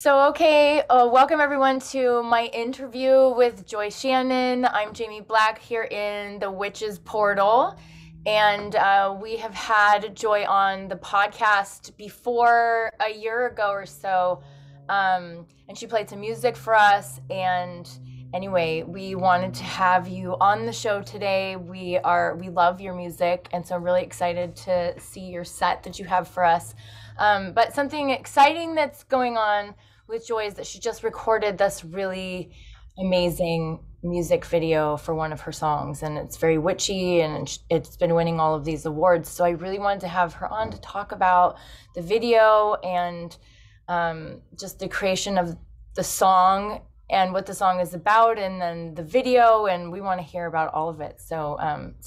Welcome everyone to my interview with Joy Shannon. I'm Jaime Black here in the Witch's Portal, and we have had Joy on the podcast before a year ago or so, and she played some music for us. And anyway, we wanted to have you on the show today. We love your music, and so I'm really excited to see your set that you have for us. But something exciting that's going on with Joy is that she just recorded this really amazing music video for one of her songs, and it's very witchy, and it's been winning all of these awards. So I really wanted to have her on to talk about the video and just the creation of the song and what the song is about, and then the video, and we want to hear about all of it. So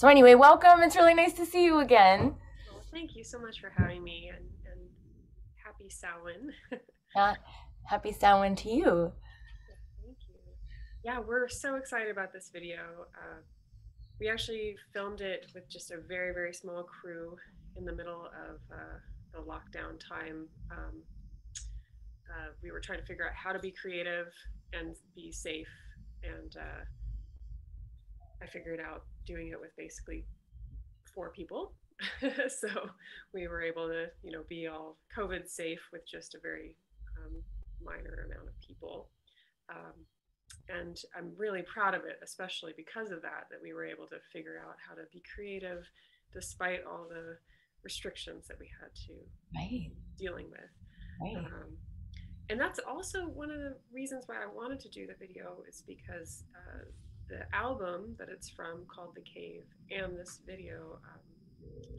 anyway, welcome. It's really nice to see you again. Well, thank you so much for having me, and happy Samhain. Happy Samhain to you. Thank you. Yeah, we're so excited about this video. We actually filmed it with just a very, very small crew in the middle of the lockdown time. We were trying to figure out how to be creative and be safe, and I figured out doing it with basically 4 people. So we were able to, be all COVID safe with just a very minor amount of people. And I'm really proud of it, especially because of that we were able to figure out how to be creative despite all the restrictions that we had to dealing with. Right. And that's also one of the reasons why I wanted to do the video, is because the album that it's from, called The Cave, and this video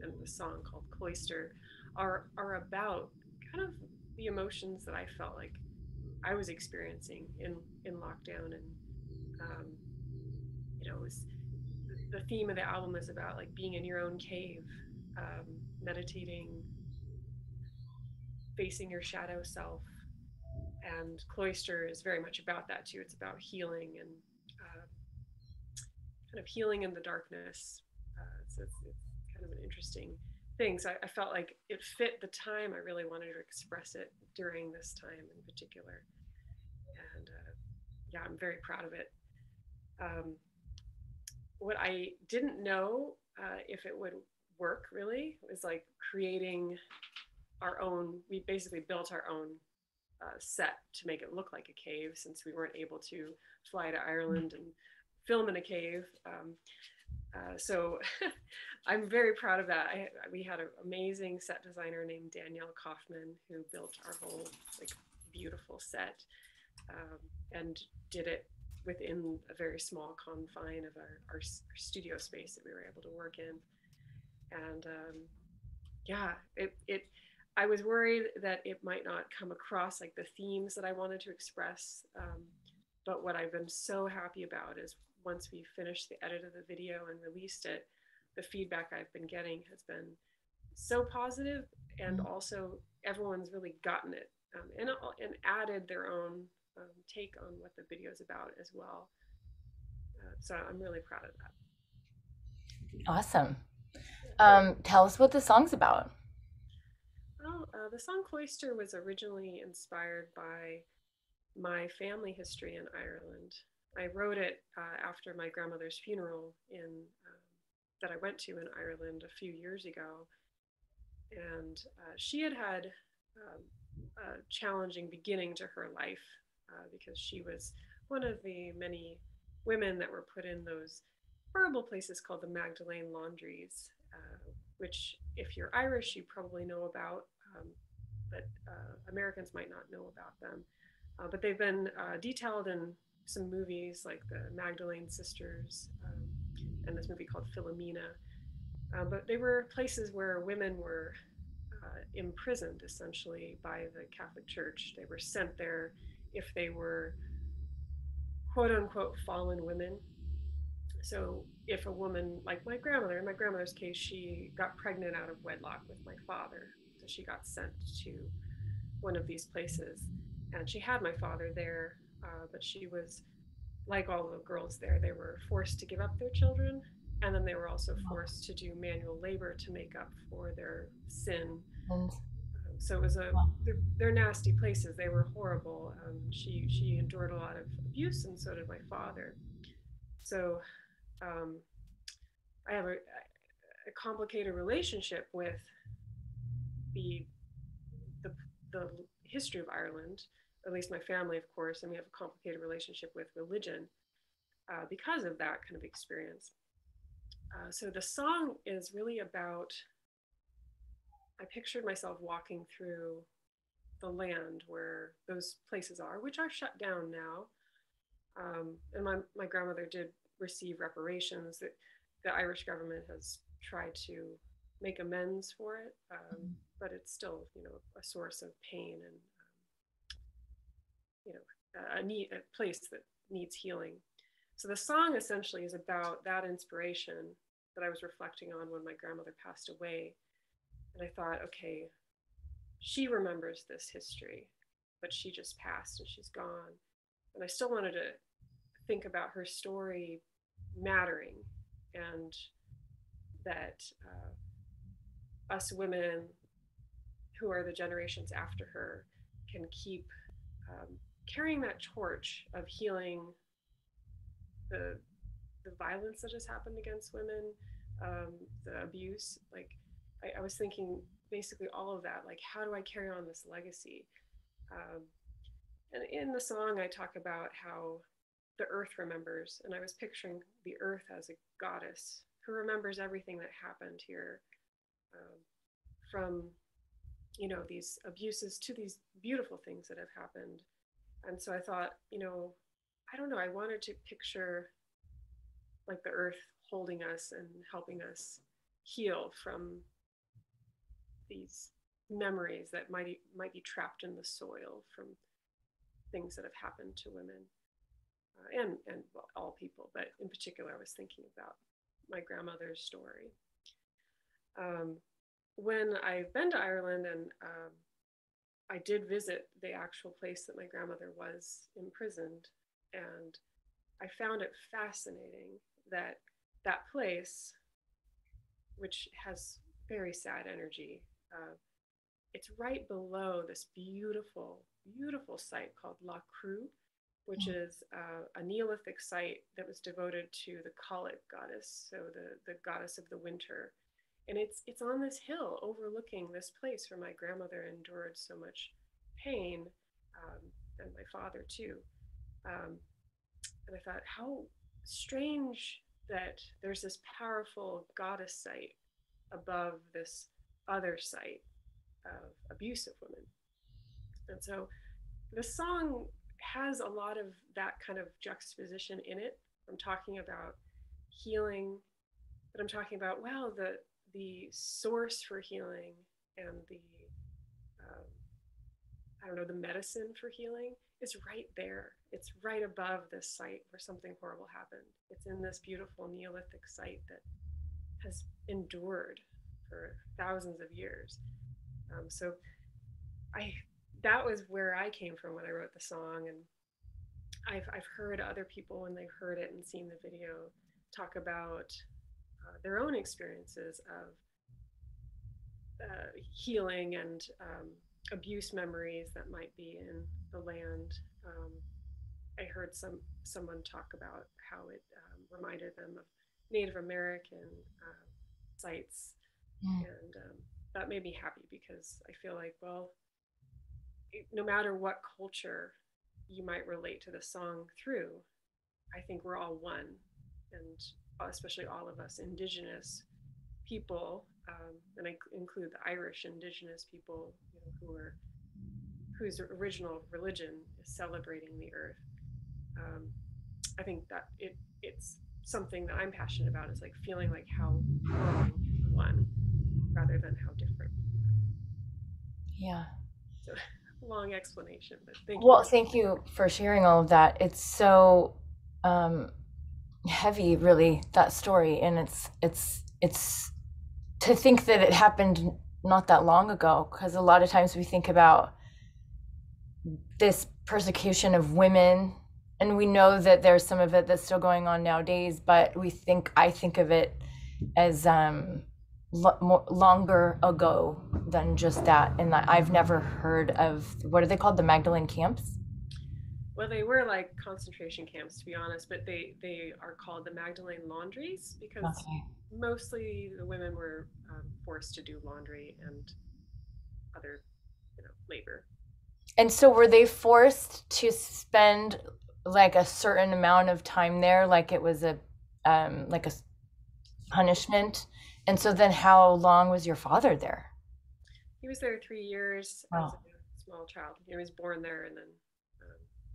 and the song called Cloister are about kind of the emotions that I felt like I was experiencing in lockdown. And it was, the theme of the album is about like being in your own cave, meditating, facing your shadow self. And Cloister is very much about that too. It's about healing and kind of healing in the darkness. So it's kind of an interesting thing. So I felt like it fit the time. I really wanted to express it during this time in particular. And yeah, I'm very proud of it. What I didn't know if it would work really was like creating our own. We basically built our own set to make it look like a cave, since we weren't able to fly to Ireland and film in a cave. So I'm very proud of that. We had an amazing set designer named Danielle Kaufman who built our whole like beautiful set, and did it within a very small confine of our studio space that we were able to work in. And yeah, I was worried that it might not come across like the themes that I wanted to express. But what I've been so happy about is once we finished the edit of the video and released it, the feedback I've been getting has been so positive, and also everyone's really gotten it, and added their own take on what the video is about as well. So I'm really proud of that. Awesome. Tell us what the song's about. Well, the song Cloister was originally inspired by my family history in Ireland. I wrote it after my grandmother's funeral that I went to in Ireland a few years ago. And she had a challenging beginning to her life, because she was one of the many women that were put in those horrible places called the Magdalene laundries, which if you're Irish, you probably know about, but Americans might not know about them. But they've been detailed in some movies like the Magdalene Sisters, and this movie called Philomena. But they were places where women were imprisoned essentially by the Catholic Church. They were sent there if they were quote unquote fallen women. So if a woman, like my grandmother, in my grandmother's case, she got pregnant out of wedlock with my father. So she got sent to one of these places. And she had my father there, but she was, like all the girls there, they were forced to give up their children. And then they were also forced to do manual labor to make up for their sin. So it was they're nasty places. They were horrible. She endured a lot of abuse, and so did my father. So um, I have a complicated relationship with the, the the history of Ireland, at least my family, of course, and we have a complicated relationship with religion because of that kind of experience. So the song is really about, I pictured myself walking through the land where those places are, which are shut down now. And my grandmother did receive reparations that the Irish government has tried to make amends for it, but it's still, a source of pain and, a place that needs healing. So the song essentially is about that inspiration that I was reflecting on when my grandmother passed away. And I thought, okay, she remembers this history, but she just passed and she's gone. And I still wanted to think about her story mattering, and that us women who are the generations after her can keep carrying that torch of healing the violence that has happened against women, the abuse. Like I was thinking basically all of that, like how do I carry on this legacy? And in the song I talk about how the earth remembers, and I was picturing the earth as a goddess who remembers everything that happened here, from these abuses to these beautiful things that have happened. And so I thought, I don't know, I wanted to picture like the earth holding us and helping us heal from these memories that might be trapped in the soil from things that have happened to women, and well, all people, but in particular I was thinking about my grandmother's story. When I've been to Ireland, and I did visit the actual place that my grandmother was imprisoned, and I found it fascinating that that place, which has very sad energy, it's right below this beautiful, beautiful site called La Crue, which is a Neolithic site that was devoted to the Colic goddess, so the goddess of the winter. And it's on this hill overlooking this place where my grandmother endured so much pain, and my father too. And I thought, how strange that there's this powerful goddess site above this other site of abuse of women. And so the song has a lot of that kind of juxtaposition in it. I'm talking about healing, but I'm talking about, wow, the source for healing and the the medicine for healing is right there. It's right above this site where something horrible happened. It's in this beautiful Neolithic site that has endured for thousands of years. So that was where I came from when I wrote the song. And I've heard other people, when they've heard it and seen the video, talk about their own experiences of healing and abuse memories that might be in the land. I heard someone talk about how it reminded them of Native American sites, and that made me happy, because I feel like, well, no matter what culture you might relate to the song through, I think we're all one, and especially all of us Indigenous people, and I include the Irish Indigenous people, whose original religion is celebrating the earth. I think that it's something that I'm passionate about, is like feeling like how we're all one rather than how different. Yeah. So long explanation, but thank you. Well, thank you for sharing all of that. It's so heavy, really, that story, and it's to think that it happened not that long ago, because a lot of times we think about this persecution of women, and we know that there's some of it that's still going on nowadays, but I think of it as longer ago than just that. And I've never heard of, what are they called? The Magdalene camps? Well, they were like concentration camps, to be honest, but they are called the Magdalene laundries because Okay. mostly the women were forced to do laundry and other, labor. And so were they forced to spend like a certain amount of time there, like it was a punishment? And so then how long was your father there? He was there 3 years as Oh. a small child. He was born there and then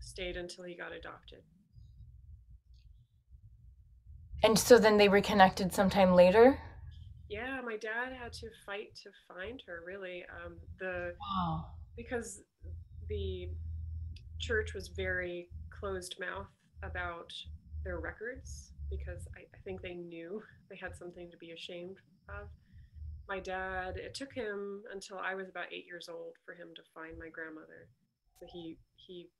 stayed until he got adopted. And so then they reconnected sometime later? Yeah, my dad had to fight to find her. Really, the Wow. because the church was very closed mouth about their records because I think they knew they had something to be ashamed of. My dad, it took him until I was about 8 years old for him to find my grandmother. So he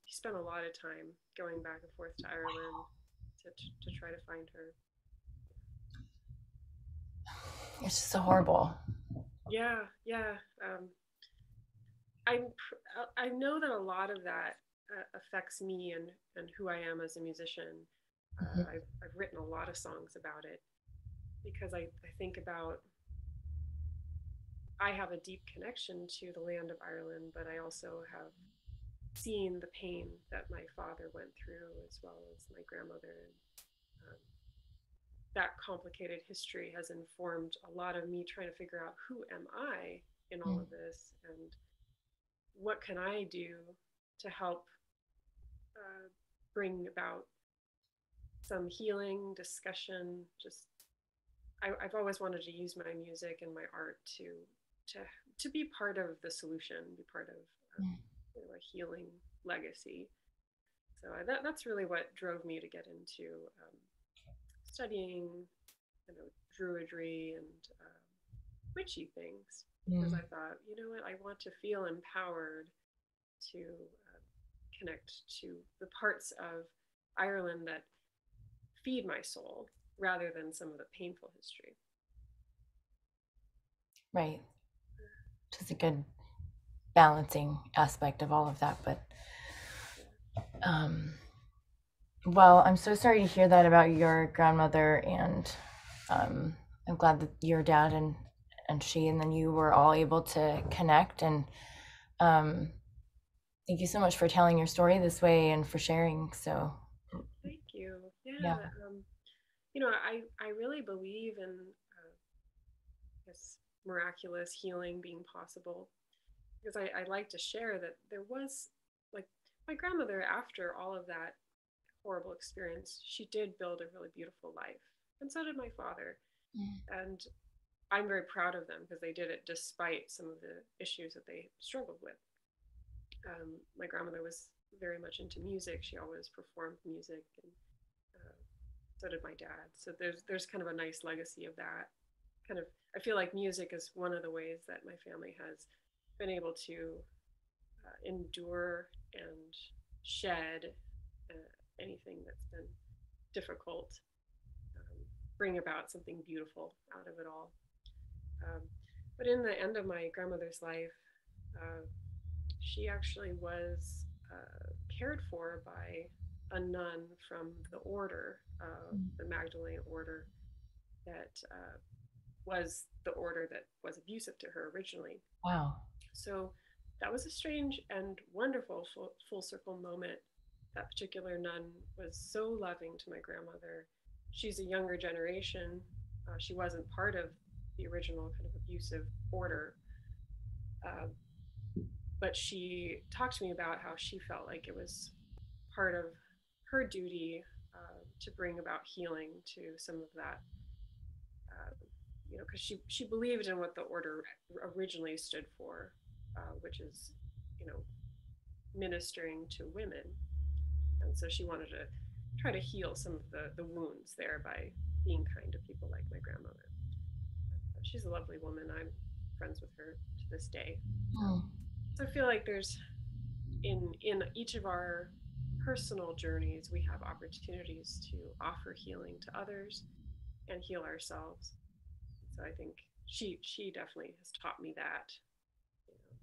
spent a lot of time going back and forth to Ireland to try to find her. It's just so horrible. Yeah, yeah. I I know that a lot of that affects me and who I am as a musician. Mhm. I've written a lot of songs about it because I think about I have a deep connection to the land of Ireland, but I also have seen the pain that my father went through as well as my grandmother. Um, that complicated history has informed a lot of me trying to figure out who am I in all Mm. of this and what can I do to help bring about some healing discussion. Just I've always wanted to use my music and my art to to be part of the solution, be part of Mm. a healing legacy. So that's really what drove me to get into studying, druidry and witchy things because Mm. I thought, you know what, I want to feel empowered to connect to the parts of Ireland that feed my soul rather than some of the painful history. Right. Which is a good balancing aspect of all of that. But um, well, I'm so sorry to hear that about your grandmother, and I'm glad that your dad and she and then you were all able to connect. And um, thank you so much for telling your story this way and for sharing. So Thank you. yeah. Yeah, I really believe in this miraculous healing being possible because I like to share that there was like my grandmother after all of that horrible experience, she did build a really beautiful life, and so did my father. Mm. And I'm very proud of them because they did it despite some of the issues that they struggled with. My grandmother was very much into music. She always performed music, and uh, so did my dad. So there's kind of a nice legacy of that. Kind of, I feel like music is one of the ways that my family has been able to endure and shed anything that's been difficult, um, bring about something beautiful out of it all. Um, but in the end of my grandmother's life, uh, she actually was cared for by a nun from the order, the Magdalene order, that was the order that was abusive to her originally. Wow. So that was a strange and wonderful full circle moment. That particular nun was so loving to my grandmother. She's a younger generation. She wasn't part of the original kind of abusive order. Uh, but she talked to me about how she felt like it was part of her duty to bring about healing to some of that, because she believed in what the order originally stood for, which is, you know, ministering to women, and so she wanted to try to heal some of the wounds there by being kind to people like my grandmother. She's a lovely woman. I'm friends with her to this day. Mm. So I feel like there's in each of our personal journeys, we have opportunities to offer healing to others and heal ourselves. So I think she definitely has taught me that. You know,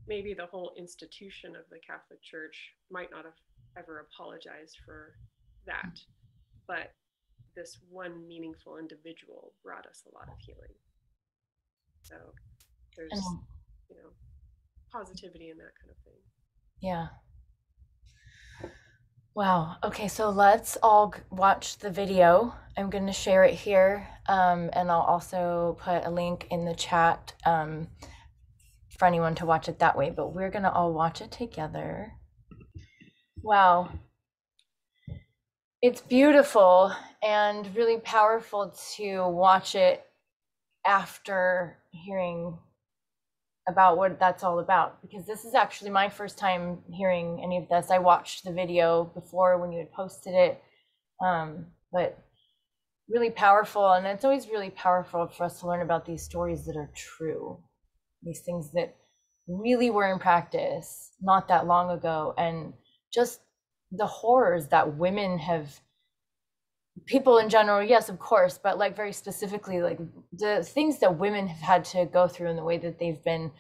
maybe the whole institution of the Catholic Church might not have ever apologized for that, but this one meaningful individual brought us a lot of healing. So there's, you know, positivity in that kind of thing. Yeah. Wow. Okay, so let's all watch the video. I'm going to share it here, and I'll also put a link in the chat for anyone to watch it that way, but we're going to all watch it together. Wow. It's beautiful and really powerful to watch it after hearing about what that's all about, because this is actually my first time hearing any of this. I watched the video before when you had posted it, but really powerful. And it's always really powerful for us to learn about these stories that are true, these things that really were in practice not that long ago, and just the horrors that women have, people in general, yes, of course, but like very specifically, like the things that women have had to go through and the way that they've been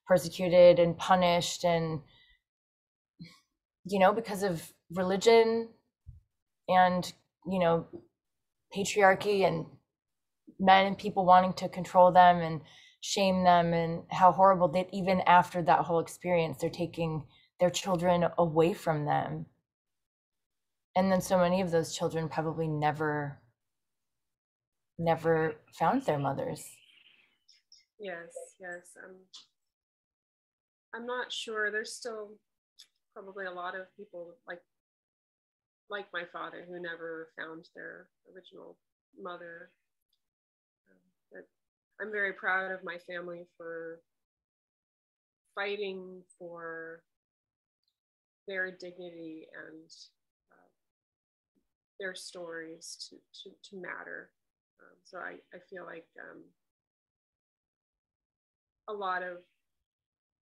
persecuted and punished, and, you know, because of religion and, you know, patriarchy and men and people wanting to control them and shame them, and how horrible that even after that whole experience, they're taking their children away from them. And then so many of those children probably never found their mothers. Yes. I'm not sure. There's still probably a lot of people like my father who never found their original mother. But I'm very proud of my family for fighting for their dignity and their stories to matter. So I feel like a lot of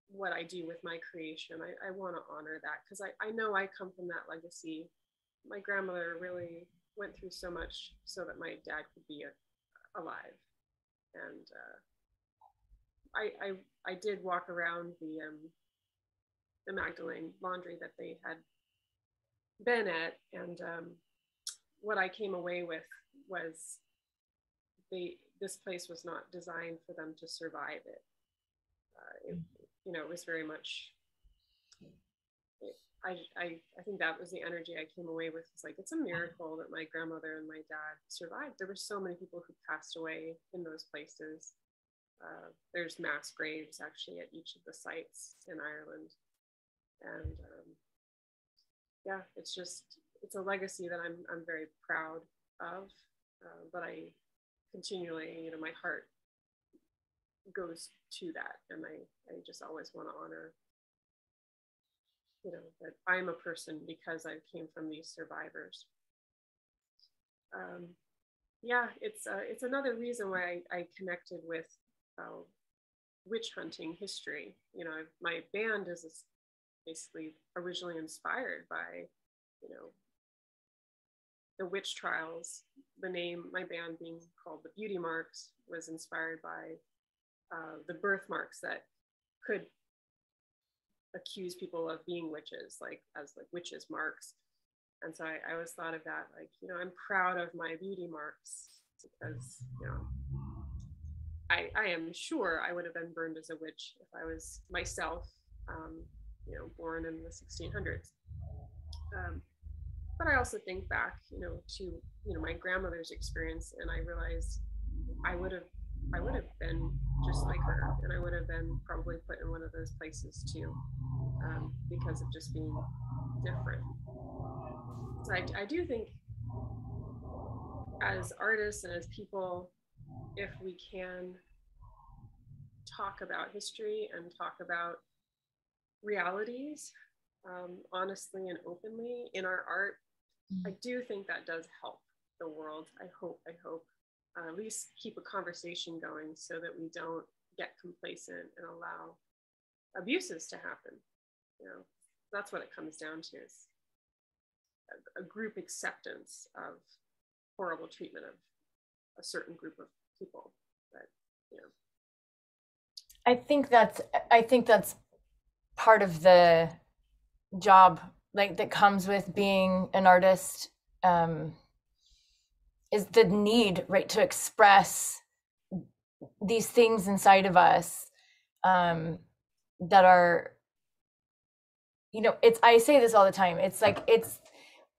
what I do with my creation, I want to honor that, because I know I come from that legacy. My grandmother really went through so much so that my dad could be alive. And I did walk around the Magdalene laundry that they had been at, and what I came away with was this place was not designed for them to survive it. You know, it was very much. I think that was the energy I came away with. It's like, it's a miracle that my grandmother and my dad survived. There were so many people who passed away in those places. There's mass graves actually at each of the sites in Ireland. And yeah, it's a legacy that I'm very proud of, but I continually, you know, my heart goes to that, and I just always want to honor, you know, that I'm a person because I came from these survivors. Yeah, it's another reason why I connected with witch hunting history. You know, my band is basically originally inspired by, you know, the witch trials. The name, my band being called the Beauty Marks, was inspired by the birthmarks that could accuse people of being witches, like as like witches' marks. And so I always thought of that, like, you know, I'm proud of my beauty marks, because, you know, I am sure I would have been burned as a witch if I was myself, you know, born in the 1600s. But I also think back, you know, to, you know, my grandmother's experience, and I realized I would have been just like her, and I would have been probably put in one of those places too, because of just being different. So I do think, as artists and as people, if we can talk about history and talk about realities honestly and openly in our art, I do think that does help the world. I hope at least keep a conversation going so that we don't get complacent and allow abuses to happen. You know, that's what it comes down to, is a group acceptance of horrible treatment of a certain group of people. But Yeah. I think that's part of the job, like, that comes with being an artist, is the need, right, to express these things inside of us, that are, it's, I say this all the time, it's like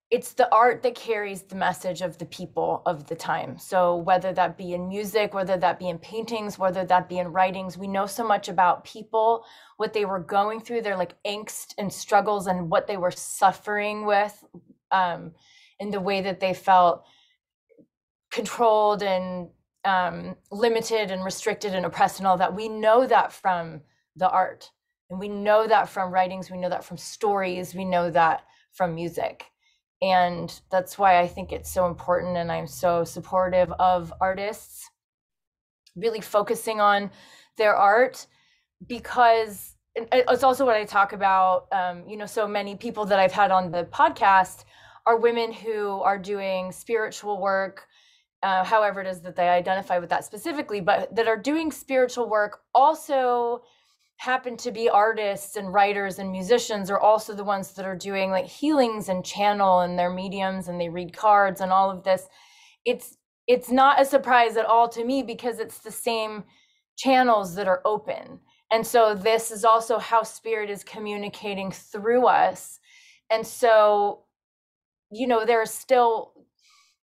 it's the art that carries the message of the people of the time. So whether that be in music, whether that be in paintings, whether that be in writings, we know so much about people, what they were going through, their like angst and struggles, and what they were suffering with, in the way that they felt controlled and, limited and restricted and oppressed and all that. We know that from the art, and we know that from writings, we know that from stories, we know that from music. And that's why I think it's so important, and I'm so supportive of artists really focusing on their art, because it's also what I talk about. So many people that I've had on the podcast are women who are doing spiritual work, however it is that they identify with that specifically, but that are doing spiritual work, also happen to be artists and writers and musicians, are also the ones that are doing like healings and channel, and they're mediums and they read cards and all of this. It's not a surprise at all to me, because it's the same channels that are open. And so this is also how spirit is communicating through us. And so,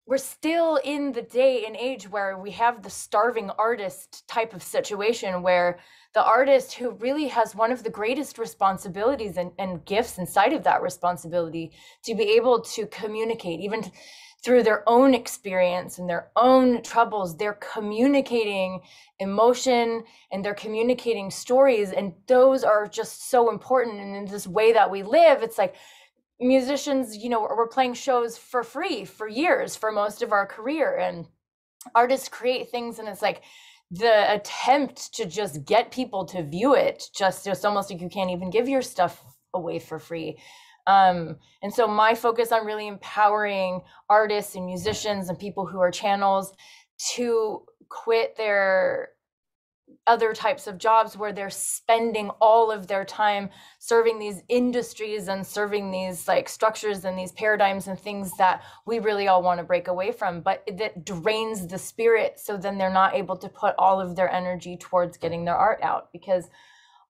we're still in the day and age where we have the starving artist type of situation, where the artist who really has one of the greatest responsibilities and gifts inside of that responsibility to be able to communicate, even through their own experience and their own troubles, they're communicating emotion and they're communicating stories. And those are just so important. And in this way that we live, it's like, musicians, we're playing shows for free for years, for most of our career, and artists create things, and it's like the attempt to just get people to view it, just almost like you can't even give your stuff away for free. And so my focus on really empowering artists and musicians and people who are channels to quit their other types of jobs where they're spending all of their time serving these industries and serving these like structures and these paradigms and things that we really all want to break away from, but that drains the spirit. So then they're not able to put all of their energy towards getting their art out, because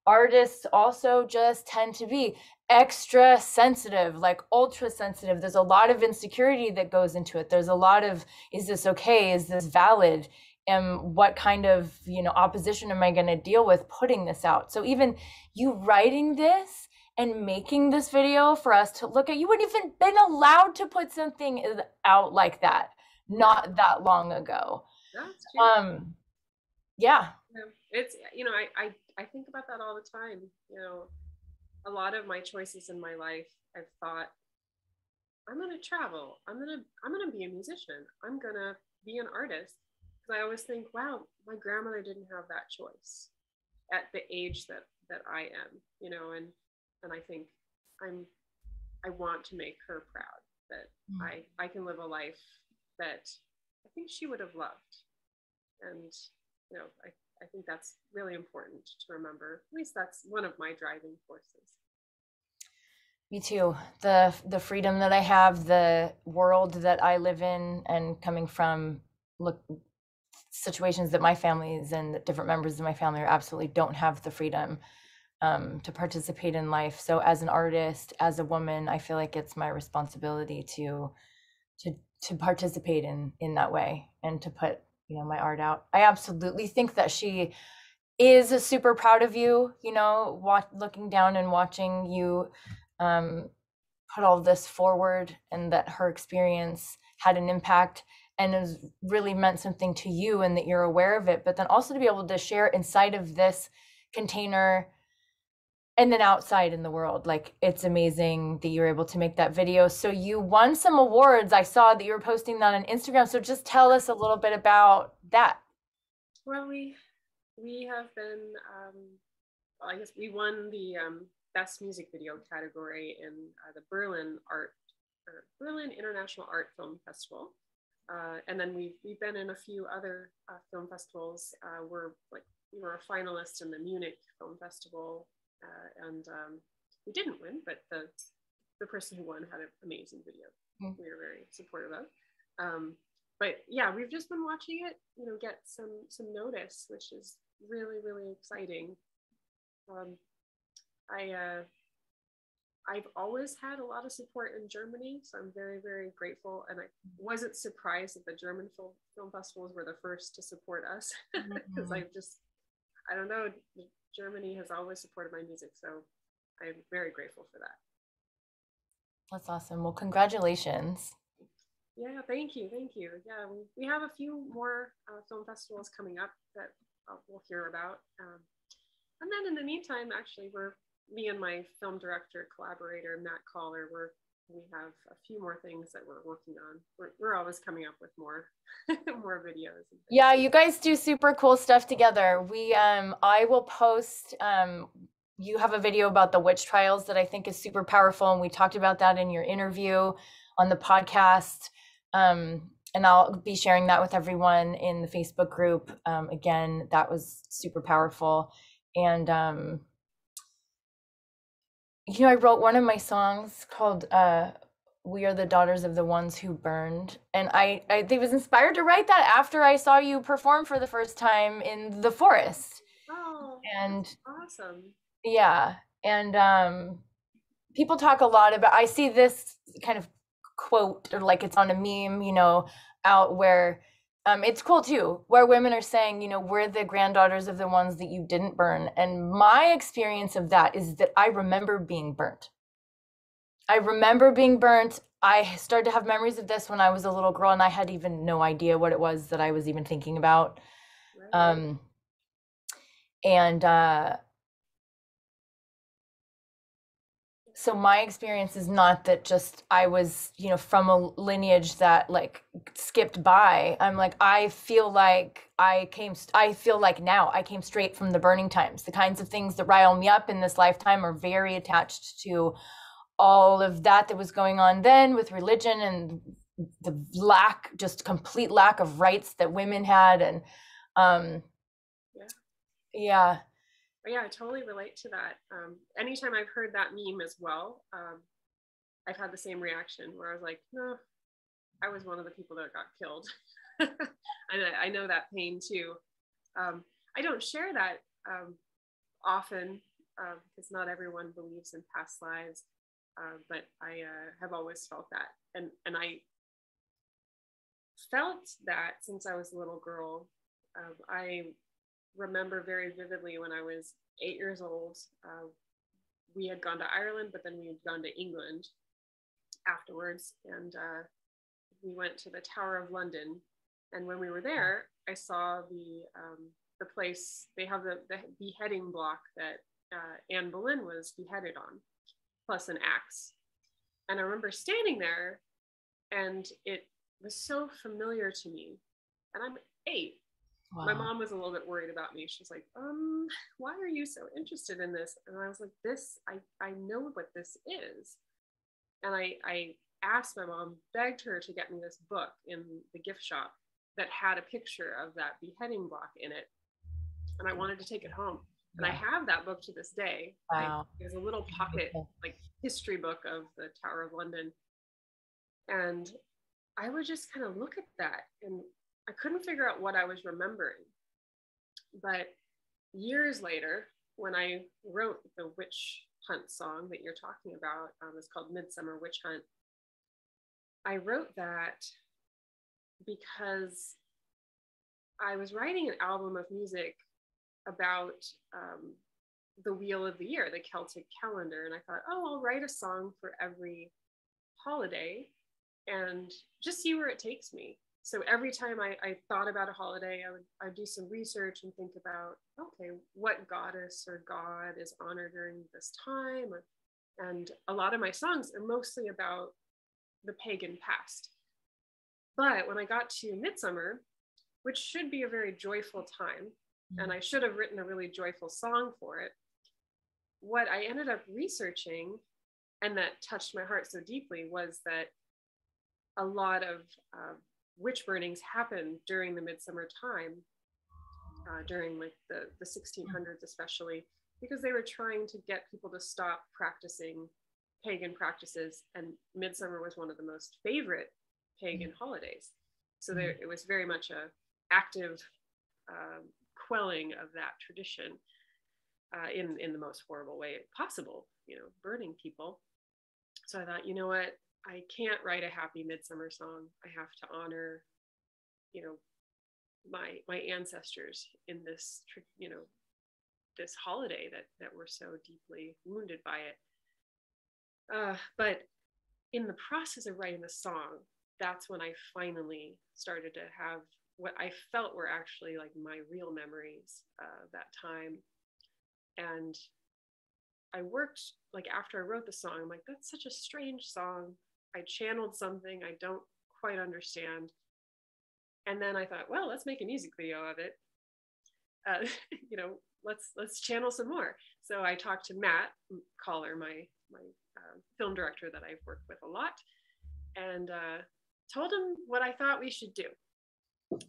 artists also just tend to be extra sensitive, like ultra sensitive. There's a lot of insecurity that goes into it. There's a lot of, is this okay? Is this valid? And what kind of, opposition am I going to deal with putting this out? So even you writing this and making this video for us to look at, you wouldn't even been allowed to put something out like that not that long ago. That's true. Yeah. It's, I think about that all the time. A lot of my choices in my life, I've thought, I'm going to travel. I'm going to be a musician. I'm going to be an artist. Because I always think, wow, my grandmother didn't have that choice at the age that I am, and I think I want to make her proud, that I can live a life that I think she would have loved. And, I think that's really important to remember. At least that's one of my driving forces. Me too. The freedom that I have, the world that I live in, and coming from situations that my families and different members of my family are absolutely don't have the freedom to participate in life. So as an artist, as a woman, I feel like it's my responsibility to participate in that way, and to put my art out. I absolutely think that she is super proud of you, looking down and watching you put all this forward, and that her experience had an impact and has really meant something to you, and that you're aware of it, but then also to be able to share inside of this container and then outside in the world. Like, it's amazing that you were able to make that video. So you won some awards. I saw that you were posting that on Instagram. So just tell us a little bit about that. Well, we have been, I guess we won the best music video category in the Berlin International Art Film Festival. And then we've been in a few other film festivals. We were a finalist in the Munich Film Festival, and we didn't win, but the person who won had an amazing video. Mm-hmm. We were very supportive of. But yeah, we've just been watching it, get some notice, which is really, really exciting. I've always had a lot of support in Germany, so I'm very, very grateful. And I wasn't surprised that the German film festivals were the first to support us, because I don't know, Germany has always supported my music, so I'm very grateful for that. That's awesome. Well, congratulations. Yeah, thank you. Yeah, we have a few more film festivals coming up that we'll hear about. And then in the meantime, actually, me and my film director collaborator, Matt Collar, we have a few more things that we're working on. We're always coming up with more videos. Yeah, you guys do super cool stuff together. I will post, you have a video about the witch trials that I think is super powerful, and we talked about that in your interview on the podcast. And I'll be sharing that with everyone in the Facebook group. Again, that was super powerful. And I wrote one of my songs called We Are the Daughters of the Ones Who Burned. And I was inspired to write that after I saw you perform for the first time in the forest. Oh, and awesome. Yeah. And people talk a lot about, I see this kind of quote, or like it's on a meme, out where it's cool too, where women are saying, we're the granddaughters of the ones that you didn't burn. And my experience of that is that I remember being burnt. I started to have memories of this when I was a little girl, and I had even no idea what it was that I was even thinking about. Right. So my experience is not that just I was, from a lineage that like skipped by. I'm like, I feel like now I came straight from the burning times. The kinds of things that rile me up in this lifetime are very attached to all of that was going on then with religion and the complete lack of rights that women had. And yeah. Yeah, I totally relate to that. Anytime I've heard that meme as well, I've had the same reaction where I was like, no, I was one of the people that got killed. And I know that pain too. I don't share that often because not everyone believes in past lives, but I have always felt that. And I felt that since I was a little girl. I remember very vividly when I was 8 years old, we had gone to Ireland, but then we had gone to England afterwards, and we went to the Tower of London. And when we were there, I saw the place, they have the beheading block that Anne Boleyn was beheaded on, plus an axe. And I remember standing there, and it was so familiar to me. And I'm 8. Wow. My mom was a little bit worried about me. She's like, why are you so interested in this? And I was like, I know what this is. And I asked my mom, begged her to get me this book in the gift shop that had a picture of that beheading block in it. And I wanted to take it home. And I have that book to this day. Wow. It was a little pocket, like, history book of the Tower of London. And I would just kind of look at that, and I couldn't figure out what I was remembering. But years later, when I wrote the witch hunt song that you're talking about, it's called Midsummer Witch Hunt. I wrote that because I was writing an album of music about the wheel of the year, the Celtic calendar. And I thought, I'll write a song for every holiday and just see where it takes me. So every time I thought about a holiday, I'd do some research and think about, okay, what goddess or god is honored during this time? And a lot of my songs are mostly about the pagan past. But when I got to Midsummer, which should be a very joyful time, and I should have written a really joyful song for it, what I ended up researching, and that touched my heart so deeply, was that a lot of witch burnings happened during the midsummer time, during like the 1600s especially, because they were trying to get people to stop practicing pagan practices, and midsummer was one of the most favorite pagan holidays. So there, it was very much a active quelling of that tradition in the most horrible way possible, you know, burning people. So I thought, you know what, I can't write a happy midsummer song. I have to honor, you know, my ancestors in this, you know, this holiday that were so deeply wounded by it. But in the process of writing the song, that's when I finally started to have what I felt were actually like my real memories that time. And I worked, like after I wrote the song, I'm like, that's such a strange song. I channeled something I don't quite understand. And then I thought, well, let's make a music video of it. You know, let's channel some more. So I talked to Matt Collar, my film director that I've worked with a lot, and told him what I thought we should do.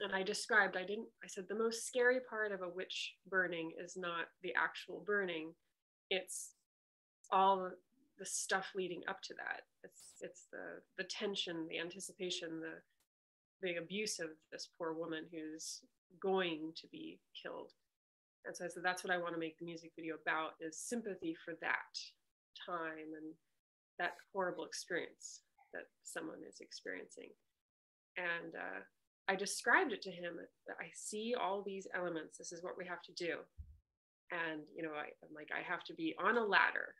And I said the most scary part of a witch burning is not the actual burning, it's all the stuff leading up to that. It's the tension, the anticipation, the abuse of this poor woman who's going to be killed. And so I said, that's what I want to make the music video about, is sympathy for that time and that horrible experience that someone is experiencing. And I described it to him that I see all these elements. This is what we have to do. And, you know, I'm like, I have to be on a ladder,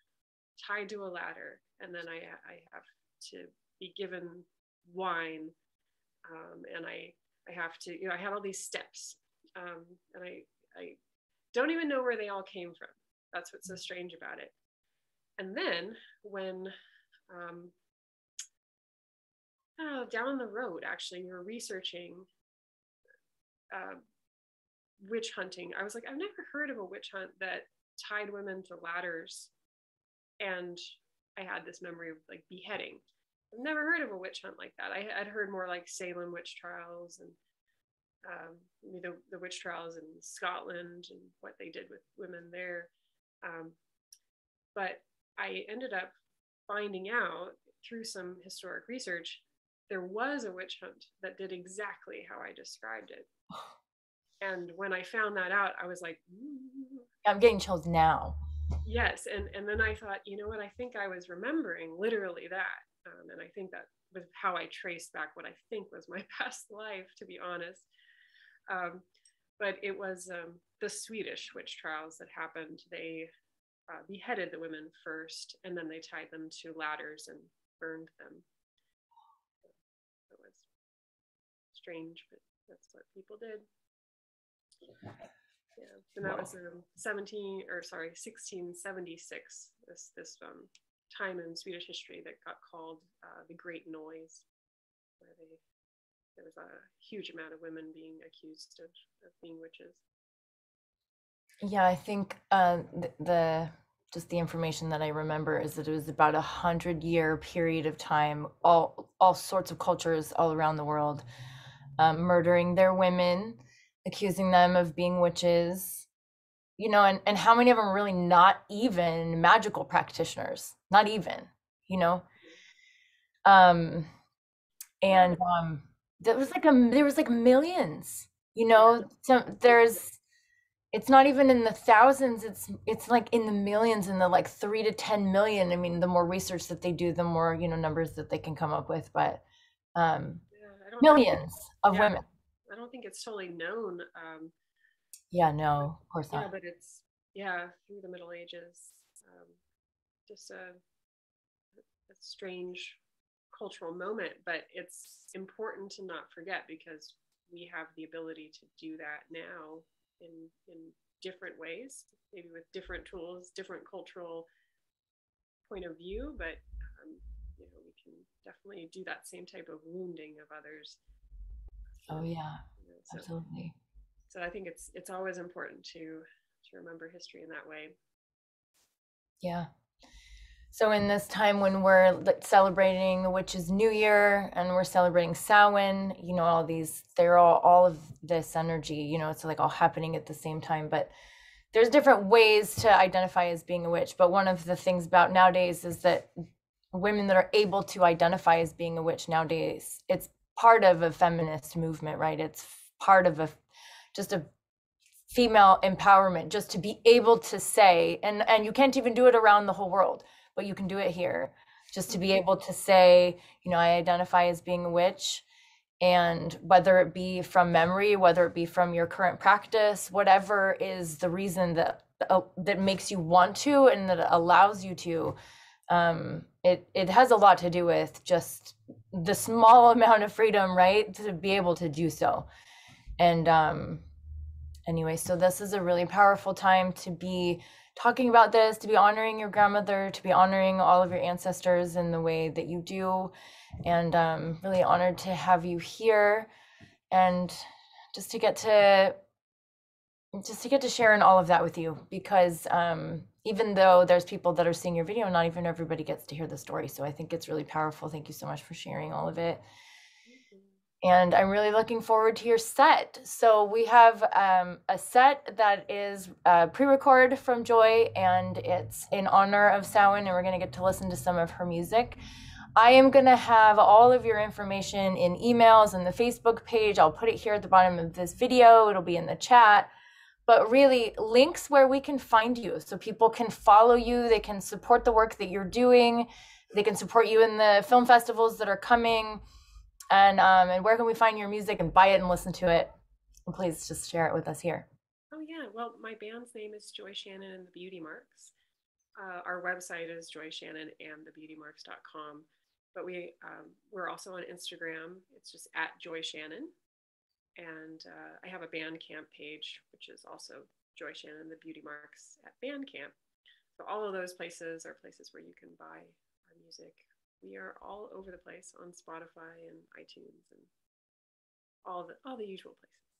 tied to a ladder. And then I have to be given wine. And I have to, you know, I had all these steps. And I don't even know where they all came from. That's what's so strange about it. And then when down the road, actually, we were researching witch hunting. I was like, I've never heard of a witch hunt that tied women to ladders. And I had this memory of like beheading. I've never heard of a witch hunt like that. I'd heard more like Salem witch trials and the witch trials in Scotland and what they did with women there. But I ended up finding out through some historic research, there was a witch hunt that did exactly how I described it. And when I found that out, I was like, ooh. I'm getting chills now. Yes. And then I thought, you know what, I think I was remembering literally that. And I think that was how I traced back what I think was my past life, to be honest. But it was the Swedish witch trials that happened. They beheaded the women first, and then they tied them to ladders and burned them. It was strange, but that's what people did. Yeah, and that was 1676. This time in Swedish history that got called the Great Noise, where there was a huge amount of women being accused of being witches. Yeah, I think just the information that I remember is that it was about 100-year period of time, all sorts of cultures all around the world murdering their women, accusing them of being witches, you know, and how many of them are really not even magical practitioners, not even, you know. And there was like millions, you know. It's not even in the thousands, it's like in the millions, in the like 3 to 10 million. I mean, the more research that they do, the more, you know, numbers that they can come up with, but millions of women. I don't think it's totally known. Yeah, no, of course not. Yeah, but it's through the Middle Ages, just a strange cultural moment, but it's important to not forget, because we have the ability to do that now in different ways, maybe with different tools, different cultural point of view, but you know, we can definitely do that same type of wounding of others. Oh yeah, you know, absolutely. So I think it's always important to remember history in that way. Yeah. So in this time when we're celebrating the Witch's New Year and we're celebrating Samhain, you know, they're all of this energy, you know, it's like all happening at the same time. But there's different ways to identify as being a witch. But one of the things about nowadays is that women that are able to identify as being a witch nowadays, it's part of a feminist movement, right? It's part of just a female empowerment, just to be able to say, and you can't even do it around the whole world, but you can do it here, just to be able to say, you know, I identify as being a witch. And whether it be from memory, whether it be from your current practice, whatever is the reason that makes you want to and that allows you to, it has a lot to do with just the small amount of freedom, right, to be able to do so. And anyway, so this is a really powerful time to be talking about this, to be honoring your grandmother, to be honoring all of your ancestors in the way that you do. And really honored to have you here, and just to get to share in all of that with you, because even though there's people that are seeing your video, not even everybody gets to hear the story. So I think it's really powerful. Thank you so much for sharing all of it. And I'm really looking forward to your set. So we have a set that is pre-recorded from Joy, and it's in honor of Samhain, and we're going to get to listen to some of her music. I am going to have all of your information in emails and the Facebook page. I'll put it here at the bottom of this video. It'll be in the chat. But really, links where we can find you so people can follow you. They can support the work that you're doing. They can support you in the film festivals that are coming. And where can we find your music and buy it and listen to it? And please just share it with us here. Oh, yeah. Well, my band's name is Joy Shannon and the Beauty Marks. Our website is joyshannonandthebeautymarks.com. But we're also on Instagram. It's just at Joy Shannon. And I have a Bandcamp page, which is also Joy Shannon and the Beauty Marks at Bandcamp. So all of those places are places where you can buy our music. We are all over the place on Spotify and iTunes and all the usual places.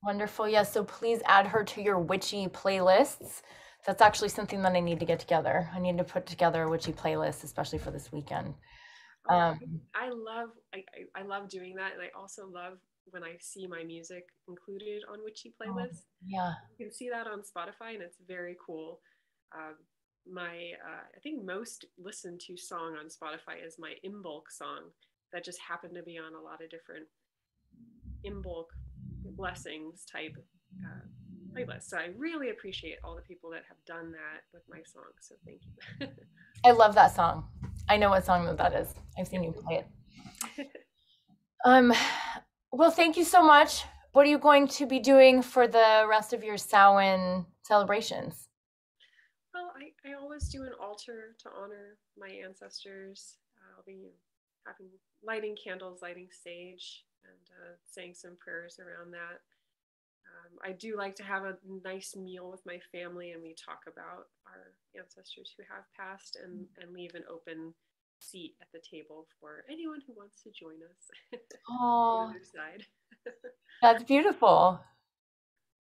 Wonderful. Yes. So please add her to your witchy playlists. That's actually something that I need to get together. I need to put together a witchy playlist, especially for this weekend. I love doing that, and I also love when I see my music included on witchy playlists. Yeah, you can see that on Spotify, and it's very cool. I think most listened to song on Spotify is my Imbolc song that just happened to be on a lot of different Imbolc blessings type playlists. So I really appreciate all the people that have done that with my song. So thank you. I love that song. I know what song that is. I've seen you play it. Well, thank you so much. What are you going to be doing for the rest of your Samhain celebrations? Well, I always do an altar to honor my ancestors. I'll be lighting candles, lighting sage, and saying some prayers around that. I do like to have a nice meal with my family, and we talk about our ancestors who have passed, and leave an open seat at the table for anyone who wants to join us. Oh, on their side. that's beautiful.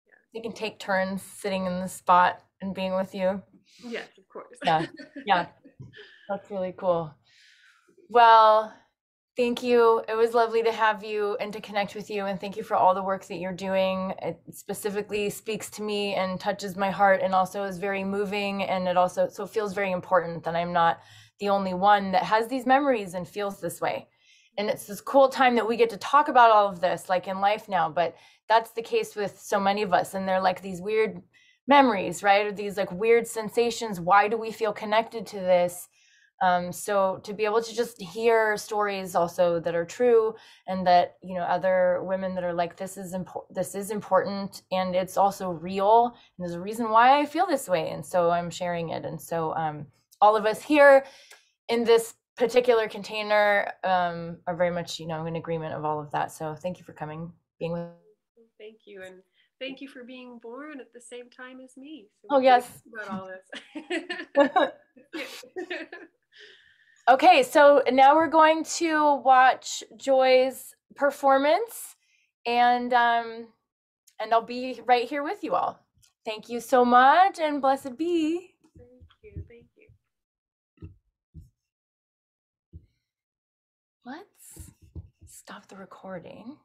Yeah. You can take turns sitting in the spot and being with you. Yes, of course. Yeah, that's really cool. Well, thank you. It was lovely to have you and to connect with you, and thank you for all the work that you're doing. It specifically speaks to me and touches my heart, and also is very moving, and it also feels very important that I'm not the only one that has these memories and feels this way. And it's this cool time that we get to talk about all of this, like in life now, but that's the case with so many of us, and they're like these weird memories, right? Or these like weird sensations. Why do we feel connected to this? So to be able to just hear stories also that are true, and that, you know, other women that are like, this is important, and it's also real, and there's a reason why I feel this way, and so I'm sharing it. And so all of us here in this particular container are very much, you know, in agreement of all of that. So thank you for coming, being with. Thank you, and thank you for being born at the same time as me. So oh yes. About all this. Okay, so now we're going to watch Joy's performance, and I'll be right here with you all. Thank you so much, and blessed be. Thank you. stop the recording.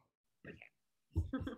Okay.